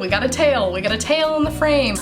We got a tail in the frame.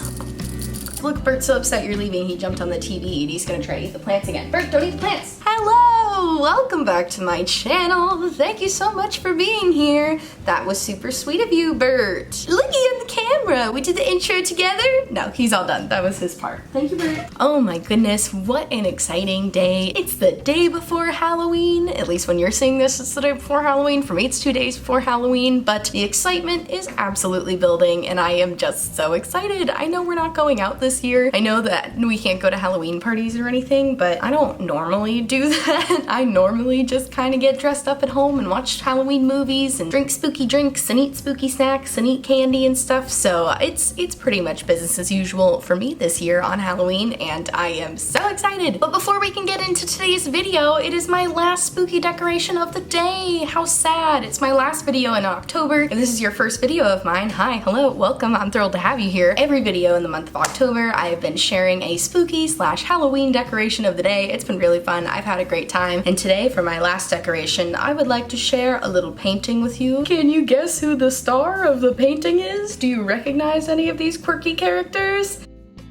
Look, Bert's so upset you're leaving, he jumped on the TV and he's gonna try to eat the plants again. Bert, don't eat the plants! Hello! Welcome back to my channel. Thank you so much for being here. That was super sweet of you, Bert. Looky at the camera. We did the intro together. No, he's all done. That was his part. Thank you, Bert. Oh my goodness, what an exciting day. It's the day before Halloween. At least when you're seeing this, it's the day before Halloween. For me, it's 2 days before Halloween, but the excitement is absolutely building and I am just so excited. I know we're not going out this year. I know that we can't go to Halloween parties or anything, but I don't normally do that. I normally just kind of get dressed up at home and watch Halloween movies and drink spooky drinks and eat spooky snacks and eat candy and stuff. So it's pretty much business as usual for me this year on Halloween and I am so excited. But before we can get into today's video, it is my last spooky decoration of the day. How sad. It's my last video in October. If this is your first video of mine, hi, hello, welcome. I'm thrilled to have you here. Every video in the month of October, I have been sharing a spooky / Halloween decoration of the day. It's been really fun. I've had a great time. And today, for my last decoration, I would like to share a little painting with you. Can you guess who the star of the painting is? Do you recognize any of these quirky characters?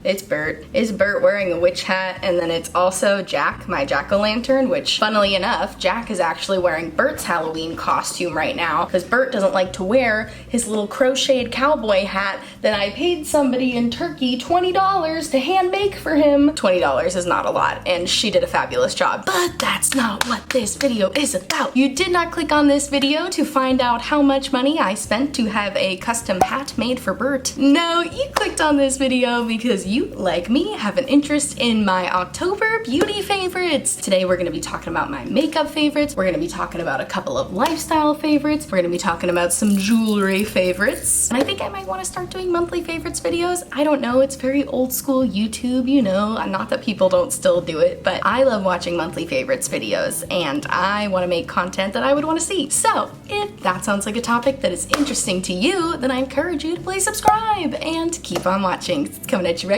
It's Bert. It's Bert wearing a witch hat, and then it's also Jack, my jack-o'-lantern, which, funnily enough, Jack is actually wearing Bert's Halloween costume right now, because Bert doesn't like to wear his little crocheted cowboy hat that I paid somebody in Turkey $20 to hand make for him. $20 is not a lot, and she did a fabulous job. But that's not what this video is about. You did not click on this video to find out how much money I spent to have a custom hat made for Bert. No, you clicked on this video because you, like me, have an interest in my October beauty favorites. Today we're gonna be talking about my makeup favorites. We're gonna be talking about a couple of lifestyle favorites. We're gonna be talking about some jewelry favorites. And I think I might wanna start doing monthly favorites videos. I don't know, it's very old school YouTube, you know, not that people don't still do it, but I love watching monthly favorites videos and I wanna make content that I would wanna see. So if that sounds like a topic that is interesting to you, then I encourage you to please subscribe and keep on watching. It's coming at you right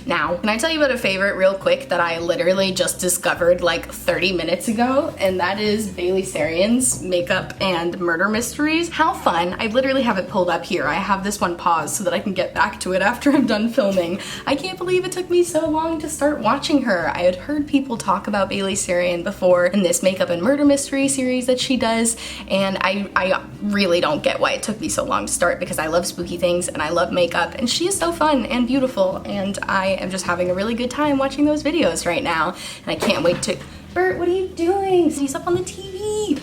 now. Can I tell you about a favorite real quick that I literally just discovered like 30 minutes ago? And that is Bailey Sarian's Makeup and Murder Mysteries. How fun. I literally have it pulled up here. I have this one paused so that I can get back to it after I'm done filming. I can't believe it took me so long to start watching her. I had heard people talk about Bailey Sarian before in this Makeup and Murder Mystery series that she does, and I really don't get why it took me so long to start, because I love spooky things and I love makeup, and she is so fun and beautiful, and I am just having a really good time watching those videos right now, and I can't wait to... Bert, what are you doing? He's up on the TV.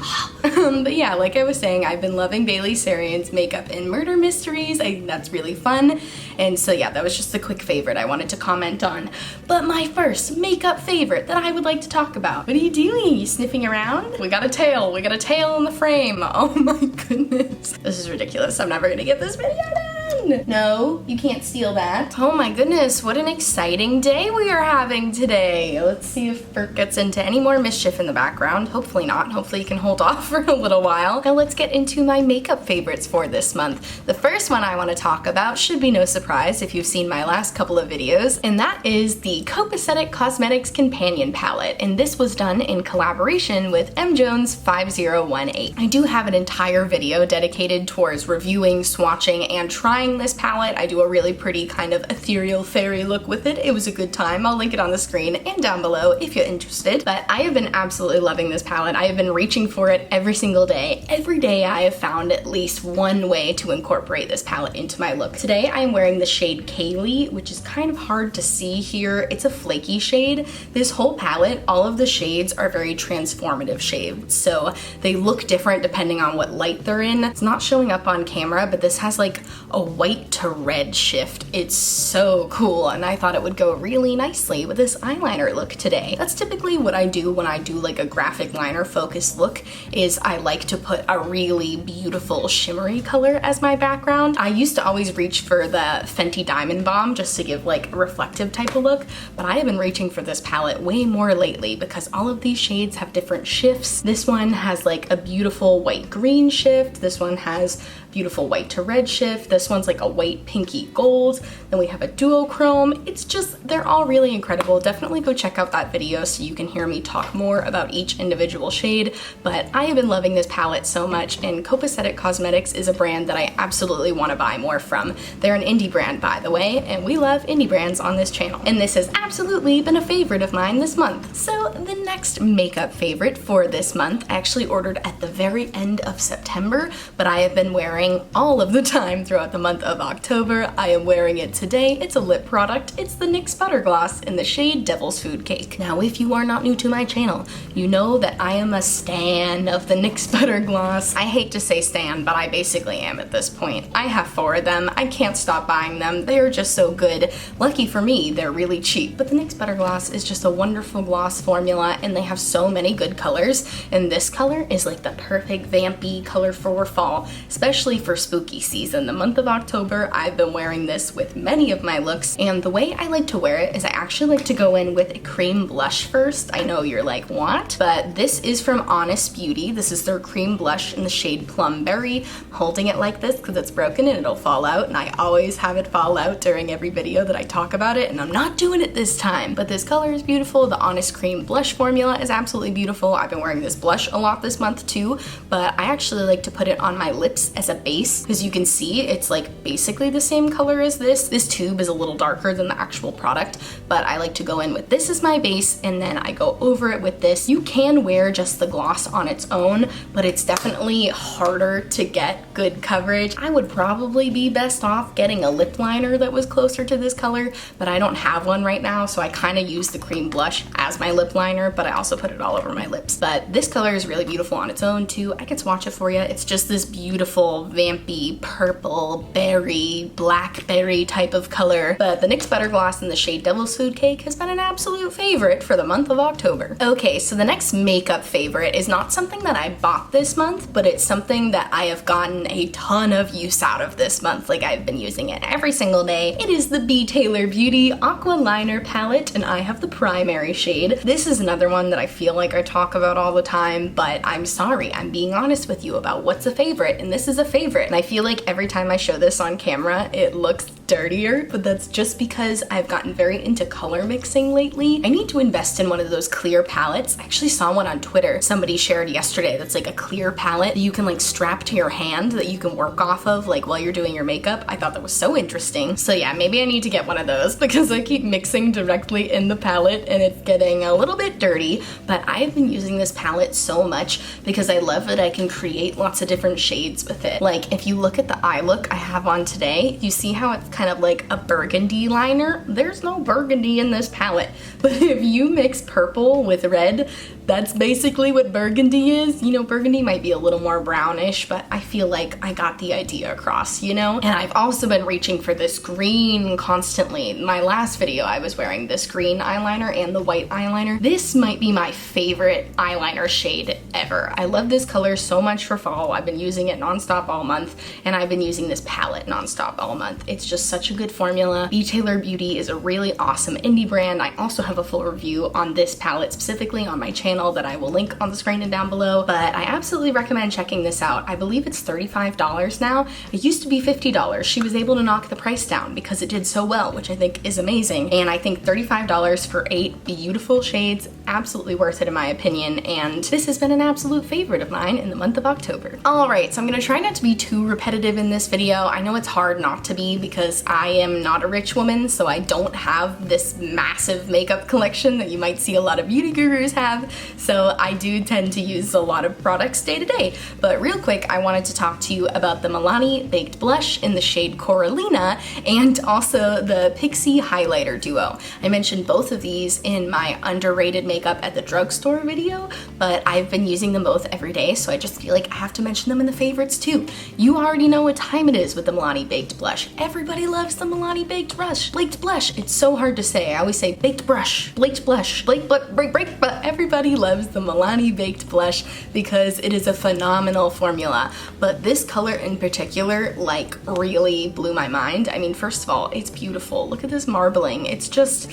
But yeah, like I was saying, I've been loving Bailey Sarian's Makeup and Murder Mysteries. I think that's really fun. And so yeah, that was just a quick favorite I wanted to comment on. But my first makeup favorite that I would like to talk about. What are you doing? You sniffing around? We got a tail. We got a tail in the frame. Oh my goodness. This is ridiculous. I'm never gonna get this video done. No, you can't steal that. Oh my goodness, what an exciting day we are having today. Let's see if Bert gets into any more mischief in the background. Hopefully not. Hopefully you can hold off for a little while. Now let's get into my makeup favorites for this month. The first one I want to talk about should be no surprise if you've seen my last couple of videos, and that is the Copacetic Cosmetics Companion Palette, and this was done in collaboration with M. Jones 5018. I do have an entire video dedicated towards reviewing, swatching, and trying this palette. I do a really pretty kind of ethereal fairy look with it. It was a good time. I'll link it on the screen and down below if you're interested. But I have been absolutely loving this palette. I have been reaching for it every single day. Every day I have found at least one way to incorporate this palette into my look. Today I am wearing the shade Kaylee, which is kind of hard to see here. It's a flaky shade. This whole palette, all of the shades are very transformative shades. So they look different depending on what light they're in. It's not showing up on camera, but this has like a white to red shift. It's so cool, and I thought it would go really nicely with this eyeliner look today. That's typically what I do when I do like a graphic liner focused look, is I like to put a really beautiful shimmery color as my background. I used to always reach for the Fenty Diamond Bomb just to give like a reflective type of look, but I have been reaching for this palette way more lately because all of these shades have different shifts. This one has like a beautiful white green shift. This one has beautiful white to red shift. This one's like a white pinky gold. Then we have a duochrome. It's just, they're all really incredible. Definitely go check out that video so you can hear me talk more about each individual shade. But I have been loving this palette so much, and Copacetic Cosmetics is a brand that I absolutely want to buy more from. They're an indie brand, by the way, and we love indie brands on this channel. And this has absolutely been a favorite of mine this month. So the next makeup favorite for this month I actually ordered at the very end of September, but I have been wearing all of the time throughout the month of October. I am wearing it today. It's a lip product. It's the NYX Butter Gloss in the shade Devil's Food Cake. Now, if you are not new to my channel, you know that I am a stan of the NYX Butter Gloss. I hate to say stan, but I basically am at this point. I have 4 of them. I can't stop buying them. They are just so good. Lucky for me, they're really cheap. But the NYX Butter Gloss is just a wonderful gloss formula, and they have so many good colors. And this color is like the perfect vampy color for fall, especially for spooky season. The month of October, I've been wearing this with many of my looks, and the way I like to wear it is I actually like to go in with a cream blush first. I know you're like, what? But this is from Honest Beauty. This is their cream blush in the shade Plum Berry. I'm holding it like this because it's broken and it'll fall out, and I always have it fall out during every video that I talk about it, and I'm not doing it this time. But this color is beautiful. The Honest Cream blush formula is absolutely beautiful. I've been wearing this blush a lot this month too, but I actually like to put it on my lips as a base because you can see it's like basically the same color as this. This tube is a little darker than the actual product, but I like to go in with this as my base, and then I go over it with this. You can wear just the gloss on its own, but it's definitely harder to get good coverage. I would probably be best off getting a lip liner that was closer to this color, but I don't have one right now, so I kind of use the cream blush as my lip liner, but I also put it all over my lips. But this color is really beautiful on its own too. I can swatch it for you. It's just this beautiful vampy purple berry, blackberry type of color. But the NYX Butter Gloss in the shade Devil's Food Cake has been an absolute favorite for the month of October. Okay, so the next makeup favorite is not something that I bought this month, but it's something that I have gotten a ton of use out of this month. Like, I've been using it every single day. It is the B. Taylor Beauty Aqua Liner Palette, and I have the primary shade. This is another one that I feel like I talk about all the time, but I'm sorry, I'm being honest with you about what's a favorite, and this is a favorite. And I feel like every time I show this on camera, it looks dirtier, but that's just because I've gotten very into color mixing lately. I need to invest in one of those clear palettes. I actually saw one on Twitter somebody shared yesterday that's like a clear palette that you can like strap to your hand that you can work off of like while you're doing your makeup. I thought that was so interesting. So yeah, maybe I need to get one of those because I keep mixing directly in the palette and it's getting a little bit dirty. But I've been using this palette so much because I love that I can create lots of different shades with it. Like, if you look at the eye look I have on today, you see how it's kind of like a burgundy liner? There's no burgundy in this palette, but if you mix purple with red, that's basically what burgundy is. You know, burgundy might be a little more brownish, but I feel like I got the idea across, you know? And I've also been reaching for this green constantly. In my last video, I was wearing this green eyeliner and the white eyeliner. This might be my favorite eyeliner shade ever. I love this color so much for fall. I've been using it nonstop all month, and I've been using this palette nonstop all month. It's just such a good formula. B. Taylor Beauty is a really awesome indie brand. I also have a full review on this palette specifically on my channel that I will link on the screen and down below, but I absolutely recommend checking this out. I believe it's $35 now. It used to be $50. She was able to knock the price down because it did so well, which I think is amazing. And I think $35 for 8 beautiful shades, absolutely worth it in my opinion, and this has been an absolute favorite of mine in the month of October. Alright, so I'm gonna try not to be too repetitive in this video. I know it's hard not to be because I am not a rich woman, so I don't have this massive makeup collection that you might see a lot of beauty gurus have, so I do tend to use a lot of products day to day. But real quick, I wanted to talk to you about the Milani Baked Blush in the shade Coralina and also the Pixie Highlighter Duo. I mentioned both of these in my underrated makeup at the drugstore video, but I've been using them both every day, so I just feel like I have to mention them in the favorites too. You already know what time it is with the Milani Baked Blush. Everybody loves the Milani Baked Blush. Baked Blush. It's so hard to say. I always say baked brush, baked blush, break, but everybody loves the Milani Baked Blush because it is a phenomenal formula. But this color in particular, like, really blew my mind. I mean, first of all, it's beautiful. Look at this marbling. It's just,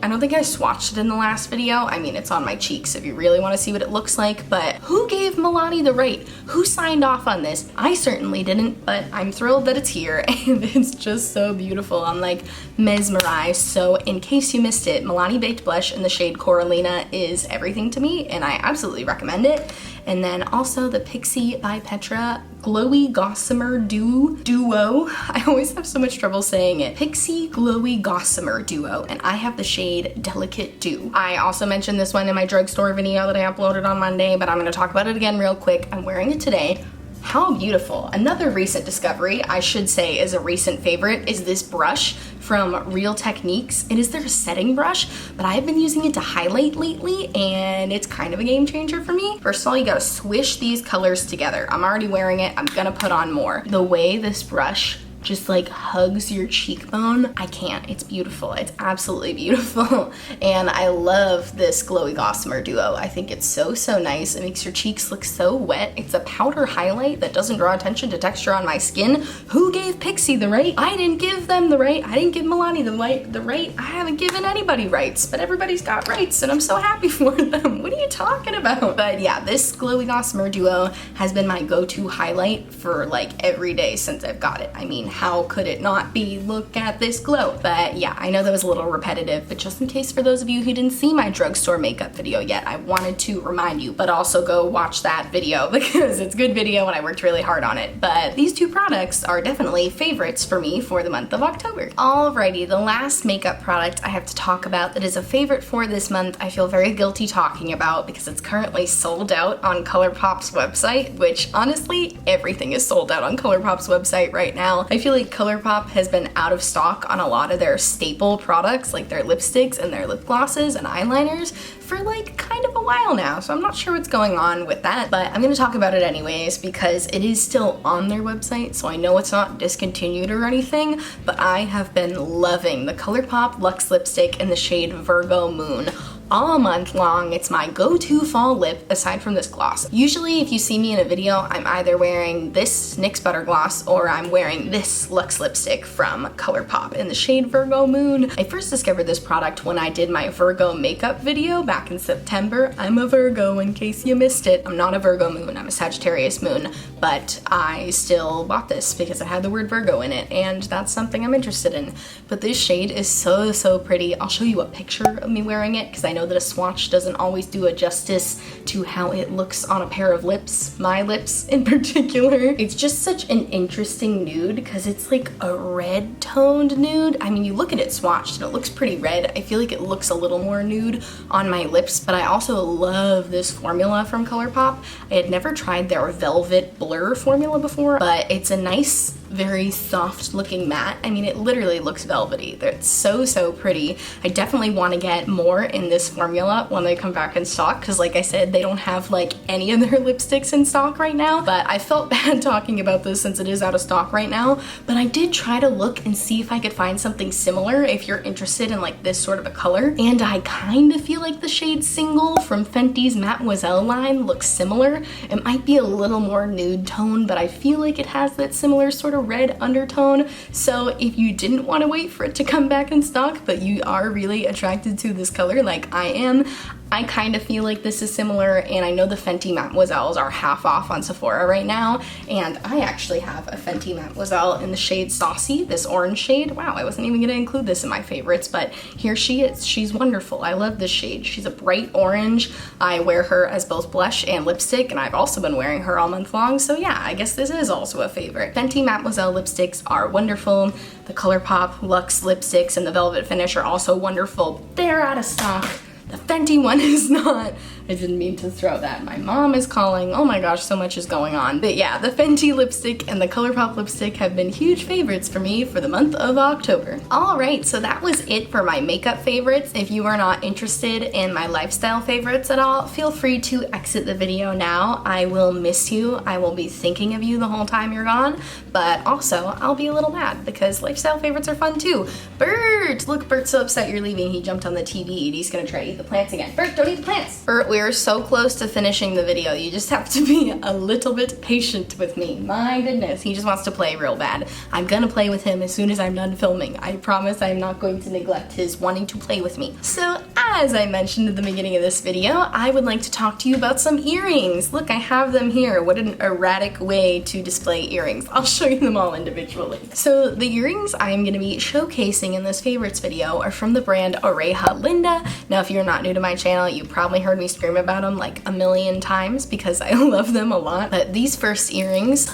I don't think I swatched it in the last video. I mean, it's on my cheeks if you really want to see what it looks like, but who gave Milani the right? Who signed off on this? I certainly didn't, but I'm thrilled that it's here and it's just so beautiful. I'm like mesmerized. So in case you missed it, Milani Baked Blush in the shade Coralina is everything to me and I absolutely recommend it. And then also the Pixie by Petra Glowy Gossamer Duo. I always have so much trouble saying it. Pixie Glowy Gossamer Duo, and I have the shade Delicate Dew. I also mentioned this one in my drugstore video that I uploaded on Monday, but I'm gonna talk about it again real quick. I'm wearing it today. How beautiful. Another recent discovery, I should say is a recent favorite, is this brush from Real Techniques. It is their setting brush, but I've been using it to highlight lately and it's kind of a game changer for me. First of all, you gotta swish these colors together. I'm already wearing it, I'm gonna put on more. The way this brush just like hugs your cheekbone, I can't. It's beautiful. It's absolutely beautiful. And I love this Glowy Gossamer Duo. I think it's so nice. It makes your cheeks look so wet. It's a powder highlight that doesn't draw attention to texture on my skin. Who gave Pixie the right? I didn't give them the right. I didn't give Milani the right. I haven't given anybody rights, but everybody's got rights and I'm so happy for them. What are you talking about? But yeah, this Glowy Gossamer Duo has been my go-to highlight for like every day since I've got it. I mean, how could it not be? Look at this glow. But yeah, I know that was a little repetitive, but just in case for those of you who didn't see my drugstore makeup video yet, I wanted to remind you, but also go watch that video because it's a good video and I worked really hard on it. But these two products are definitely favorites for me for the month of October. Alrighty, the last makeup product I have to talk about that is a favorite for this month, I feel very guilty talking about because it's currently sold out on Colourpop's website, which honestly, everything is sold out on Colourpop's website right now. I feel like Colourpop has been out of stock on a lot of their staple products like their lipsticks and their lip glosses and eyeliners for like kind of a while now, so I'm not sure what's going on with that, but I'm gonna talk about it anyways because it is still on their website, so I know it's not discontinued or anything, but I have been loving the Colourpop Luxe Lipstick in the shade Virgo Moon. All month long, it's my go-to fall lip aside from this gloss. Usually if you see me in a video, I'm either wearing this NYX Butter Gloss or I'm wearing this Luxe lipstick from Colourpop in the shade Virgo Moon. I first discovered this product when I did my Virgo makeup video back in September. I'm a Virgo in case you missed it. I'm not a Virgo moon, I'm a Sagittarius moon, but I still bought this because it had the word Virgo in it and that's something I'm interested in. But this shade is so pretty. I'll show you a picture of me wearing it because I know that a swatch doesn't always do a justice to how it looks on a pair of lips, my lips in particular. It's just such an interesting nude because it's like a red toned nude. I mean, you look at it swatched and it looks pretty red. I feel like it looks a little more nude on my lips, but I also love this formula from Colourpop. I had never tried their Velvet Blur formula before, but it's a nice, very soft looking matte. I mean, it literally looks velvety. It's so pretty. I definitely want to get more in this formula when they come back in stock because like I said, they don't have like any of their lipsticks in stock right now, but I felt bad talking about this since it is out of stock right now, but I did try to look and see if I could find something similar if you're interested in like this sort of a color, and I kind of feel like the shade Single from Fenty's Mademoiselle line looks similar. It might be a little more nude tone, but I feel like it has that similar sort of red undertone. So if you didn't want to wait for it to come back in stock, but you are really attracted to this color like I am, I kind of feel like this is similar, and I know the Fenty Mademoiselles are half off on Sephora right now, and I actually have a Fenty Mademoiselle in the shade Saucy, this orange shade. Wow, I wasn't even gonna include this in my favorites, but here she is. She's wonderful. I love this shade. She's a bright orange. I wear her as both blush and lipstick, and I've also been wearing her all month long, so yeah, I guess this is also a favorite. Fenty Mademoiselle lipsticks are wonderful. The Colourpop Luxe lipsticks and the Velvet Finish are also wonderful. They're out of stock. The Fenty one is not. I didn't mean to throw that. My mom is calling. Oh my gosh, so much is going on. But yeah, the Fenty lipstick and the Colourpop lipstick have been huge favorites for me for the month of October. Alright, so that was it for my makeup favorites. If you are not interested in my lifestyle favorites at all, feel free to exit the video now. I will miss you. I will be thinking of you the whole time you're gone, but also I'll be a little mad because lifestyle favorites are fun too. Bert! Look, Bert's so upset you're leaving. He jumped on the TV and he's gonna try to eat the plants again. Bert, don't eat the plants! Bert we are so close to finishing the video. You just have to be a little bit patient with me. My goodness, he just wants to play real bad. I'm gonna play with him as soon as I'm done filming. I promise I'm not going to neglect his wanting to play with me. So as I mentioned at the beginning of this video, I would like to talk to you about some earrings. Look, I have them here. What an erratic way to display earrings. I'll show you them all individually. So the earrings I'm gonna be showcasing in this favorites video are from the brand Oreja Linda. Now, if you're not new to my channel, you probably heard me scream about them like a million times because I love them a lot. But these first earrings,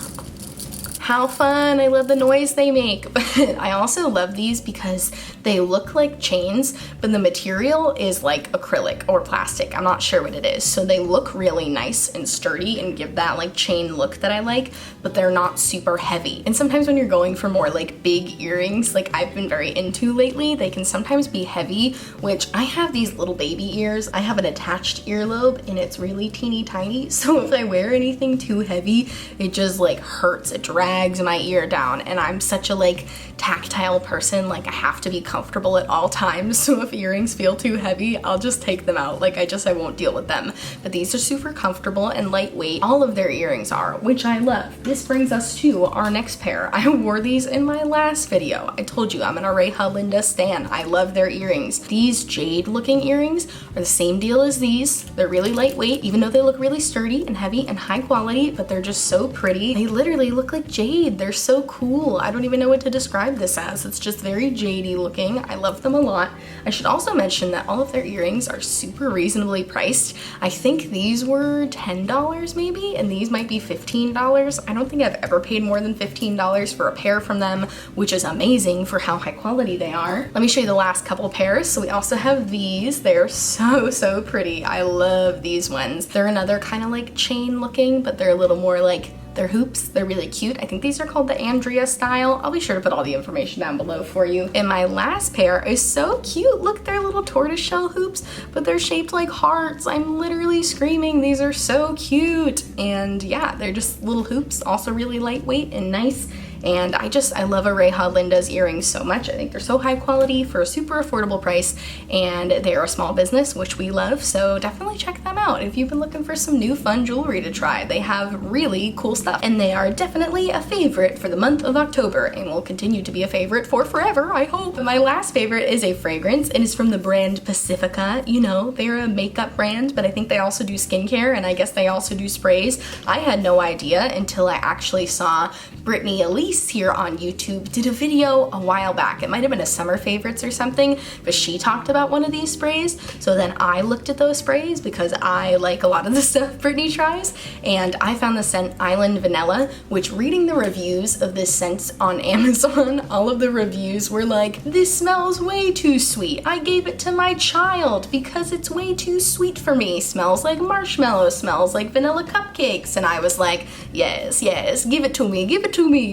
how fun! I love the noise they make. But I also love these because they look like chains, but the material is like acrylic or plastic. I'm not sure what it is. So they look really nice and sturdy and give that like chain look that I like, but they're not super heavy. And sometimes when you're going for more like big earrings, like I've been very into lately, they can sometimes be heavy, which I have these little baby ears. I have an attached earlobe and it's really teeny tiny. So if I wear anything too heavy, it just like hurts. It drags my ear down, and I'm such a like tactile person, like I have to be comfortable at all times. So if earrings feel too heavy, I'll just take them out. Like I won't deal with them. But these are super comfortable and lightweight. All of their earrings are, which I love. This brings us to our next pair. I wore these in my last video. I told you I'm an Oreja Linda stan. I love their earrings. These jade looking earrings are the same deal as these. They're really lightweight, even though they look really sturdy and heavy and high quality, but they're just so pretty. They literally look like jade. They're so cool. I don't even know what to describe this as. It's just very jadey looking. I love them a lot. I should also mention that all of their earrings are super reasonably priced. I think these were $10 maybe, and these might be $15. I don't think I've ever paid more than $15 for a pair from them, which is amazing for how high quality they are. Let me show you the last couple pairs. So we also have these. They're so pretty. I love these ones. They're another kind of like chain looking, but they're a little more like they're hoops. They're really cute. I think these are called the Andrea style. I'll be sure to put all the information down below for you. And my last pair is so cute. Look, they're little tortoiseshell hoops, but they're shaped like hearts. I'm literally screaming. These are so cute. And yeah, they're just little hoops, also really lightweight and nice. And I love Oreja Linda's earrings so much. I think they're so high quality for a super affordable price, and they are a small business, which we love, so definitely check them out if you've been looking for some new fun jewelry to try. They have really cool stuff, and they are definitely a favorite for the month of October, and will continue to be a favorite for forever, I hope. My last favorite is a fragrance, and it's from the brand Pacifica. You know, they're a makeup brand, but I think they also do skincare, and I guess they also do sprays. I had no idea until I actually saw Brittany Elise here on YouTube did a video a while back. It might have been a summer favorites or something, but she talked about one of these sprays. So then I looked at those sprays because I like a lot of the stuff Brittany tries, and I found the scent Island Vanilla, which reading the reviews of this scent on Amazon, all of the reviews were like, this smells way too sweet. I gave it to my child because it's way too sweet for me. Smells like marshmallow, smells like vanilla cupcakes. And I was like, yes, give it to me,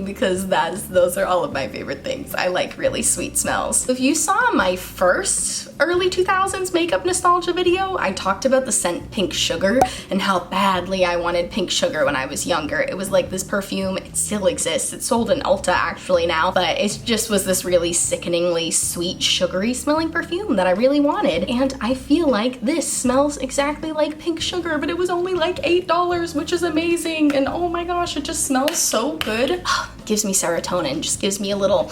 because those are all of my favorite things. I like really sweet smells. If you saw my first early 2000s makeup nostalgia video, I talked about the scent Pink Sugar and how badly I wanted Pink Sugar when I was younger. It was like this perfume, it still exists. It's sold in Ulta actually now, but it just was this really sickeningly sweet, sugary smelling perfume that I really wanted. And I feel like this smells exactly like Pink Sugar, but it was only like $8, which is amazing. And oh my gosh, it just smells so good. Gives me serotonin, just gives me a little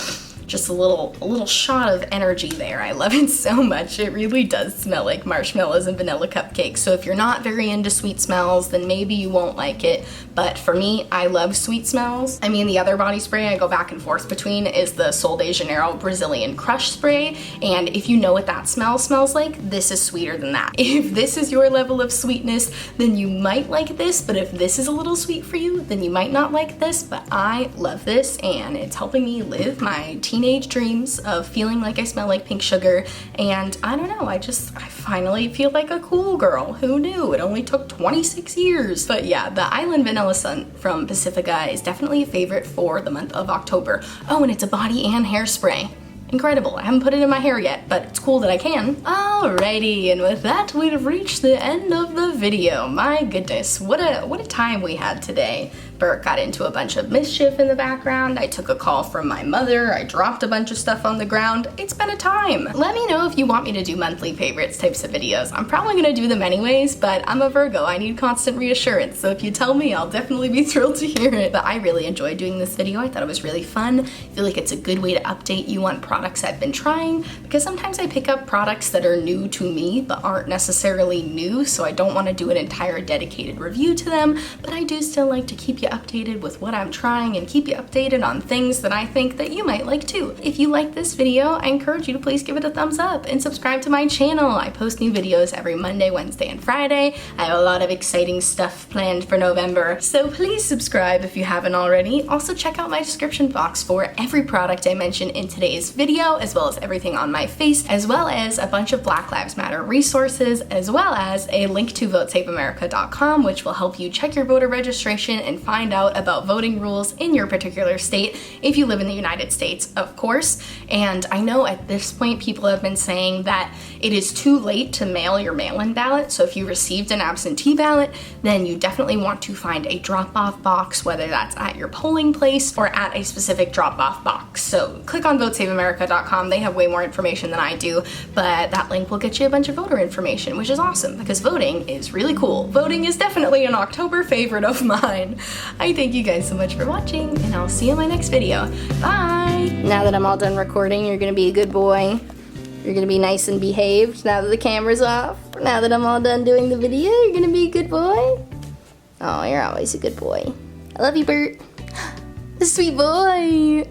shot of energy there. I love it so much. It really does smell like marshmallows and vanilla cupcakes. So if you're not very into sweet smells, then maybe you won't like it. But for me, I love sweet smells. I mean, the other body spray I go back and forth between is the Sol de Janeiro Brazilian Crush Spray. And if you know what that smells like, this is sweeter than that. If this is your level of sweetness, then you might like this. But if this is a little sweet for you, then you might not like this. But I love this, and it's helping me live my teenage dreams of feeling like I smell like Pink Sugar. And I don't know, I finally feel like a cool girl. Who knew? It only took 26 years. But yeah, the Island Vanilla Scent from Pacifica is definitely a favorite for the month of October. Oh, and it's a body and hairspray. Incredible. I haven't put it in my hair yet, but it's cool that I can. Alrighty, and with that, we've reached the end of the video. My goodness, what a time we had today. Bert got into a bunch of mischief in the background. I took a call from my mother. I dropped a bunch of stuff on the ground. It's been a time. Let me know if you want me to do monthly favorites types of videos. I'm probably gonna do them anyways, but I'm a Virgo. I need constant reassurance. So if you tell me, I'll definitely be thrilled to hear it. But I really enjoyed doing this video. I thought it was really fun. I feel like it's a good way to update you on products I've been trying, because sometimes I pick up products that are new to me but aren't necessarily new, so I don't want to do an entire dedicated review to them, but I do still like to keep you updated with what I'm trying and keep you updated on things that I think that you might like too. If you like this video, I encourage you to please give it a thumbs up and subscribe to my channel. I post new videos every Monday, Wednesday, and Friday. I have a lot of exciting stuff planned for November, so please subscribe if you haven't already. Also check out my description box for every product I mentioned in today's video, as well as everything on my face, as well as a bunch of Black Lives Matter resources, as well as a link to votesaveamerica.com, which will help you check your voter registration and find out about voting rules in your particular state if you live in the United States, of course. And I know at this point people have been saying that it is too late to mail your mail-in ballot, so if you received an absentee ballot, then you definitely want to find a drop-off box, whether that's at your polling place or at a specific drop-off box. So click on votesaveamerica.com. They have way more information than I do, but that link will get you a bunch of voter information, which is awesome because voting is really cool. Voting is definitely an October favorite of mine. I thank you guys so much for watching, and I'll see you in my next video. Bye! Now that I'm all done recording, you're gonna be a good boy. You're gonna be nice and behaved now that the camera's off. Now that I'm all done doing the video, you're gonna be a good boy. Oh, you're always a good boy. I love you, Bert. Sweet boy.